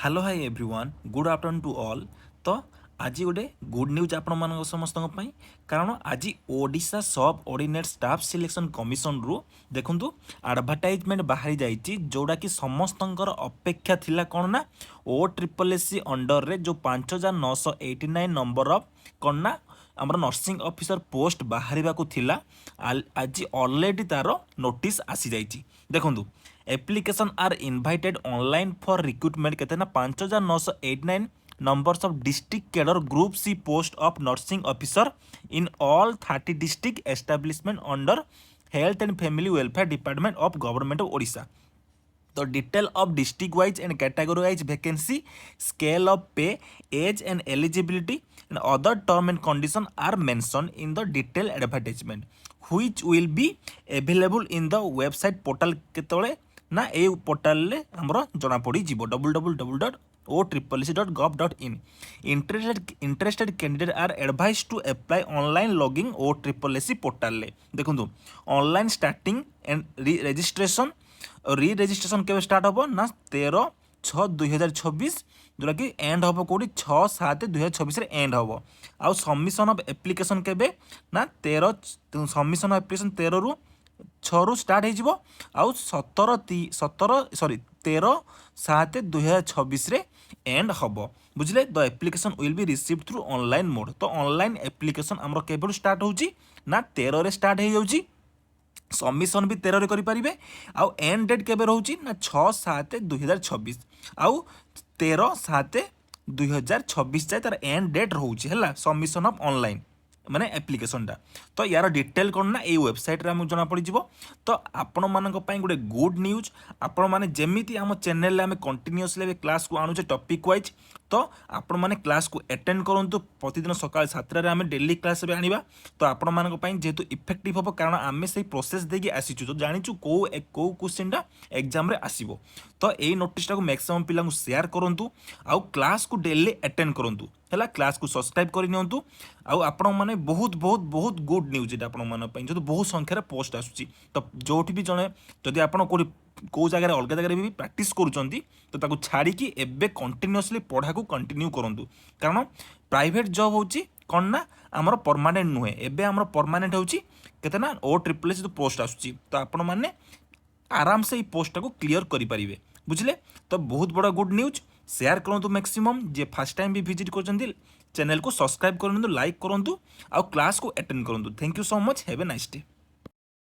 Hello hi everyone good afternoon to all. तो आज गोटे गुड न्यूज आपण मान समस्त कारण आज ओडिशा सब ऑर्डिनेट स्टाफ सिलेक्शन कमिशन रु देखु एडवर्टाइजमेंट बाहरी जाइए जोड़ा कि समस्त अपेक्षा थिला कौन ना OSSSC अंडर रे जो 5989 नंबर ऑफ कौन ना आमर नर्सिंग ऑफिसर पोस्ट बाहर थिला आज ऑलरेडी तार नोटिस आसी जाइए। देखु application are invited online for recruitment कहते ना 5989 numbers of district cadre group C post of nursing officer in all 30 district establishment under health and family welfare department of government of Odisha. The detail of district wise and category wise vacancy, scale of pay, age and eligibility and other term and condition are mentioned in the detailed advertisement which will be available in the website portal केतले ना ए portal रे हमरो जना पड़ी जीवो www.OSSSC.gov.in. Interested candidate are advised to apply online logging OSSSC portal ले देखो online starting and registration री registration केवे स्टार्ट हम ना 13/6/2026 जोटा कि एंड हम कौटी 6/7/2026 एंड हम आउ सबमिशन ऑफ एप्लिकेशन केवे ना 13 सबमिशन ऑफ एप्लिकेशन 13 रु 6 रु स्टार्ट हो आउ 13/7/2026 रे एंड हम बुझले। The application will be receive through online mode. तो ऑनलाइन एप्लिकेशन आमर केबल स्टार्ट होची ना 13 रे स्टार्ट हो जाउची सबमिशन भी 13 रे करि परिबे आउ एंड डेट केबे रहउची ना 6/7/2026 आउ 13/7/2026 जाय तार एंड डेट रहउची हला सबमिशन ऑफ ऑनलाइन माने एप्लिकेशन टा। तो यार डिटेल कौन ना ये वेबसाइट रे हम जना पड़ी जीवो। तो आपण मानक पई गोटे गुड न्यूज आपण माने जेमिति हम चैनल रे हम कंटिन्यूअसली क्लास को आनुचे टॉपिक वाइज। तो आपण माने क्लास को अटेंड करंतु प्रतिदिन सकाळ 7 रे हम डेली क्लास रे आनिबा। तो आपण मानक पई जेतु इफेक्टिव हो कारण आमे से प्रोसेस देगी आसीचु तो जानिचु को क्वेश्चन टा एग्जाम रे आसीबो। तो एई नोटिस टा को मैक्सिमम पिला को शेयर करंतु आउ क्लास को डेली अटेंड करंतु हला क्लास को सब्सक्राइब करि नियंतु आउ आपण माने बहुत बहुत बहुत गुड न्यूज एटा आपण मन पई जो बहुत संख्या रे पोस्ट आसुची। तो जोठी भी जने जदि आपण को जगह अलग जगह भी प्रैक्टिस करूचंती तो ताको छाड़ी की एबे कंटिन्यूअसली पढ़ा को कंटिन्यू करंतु कारण प्राइवेट जॉब होची कोन ना हमर परमानेंट नुहे एबे हमर परमानेंट होची केते ना OSSSC जो पोस्ट आसुची। तो आपण माने आराम से ई पोस्ट को क्लियर करि परिबे बुझले। तो बहुत बड़ा गुड न्यूज शेयर करंतु मैक्सिमम जे फर्स्ट टाइम भी विजिट करचंती चैनल को सब्सक्राइब करंतु लाइक करंतु आउ क्लास को अटेंड करंतु। Thank you so much have a nice day.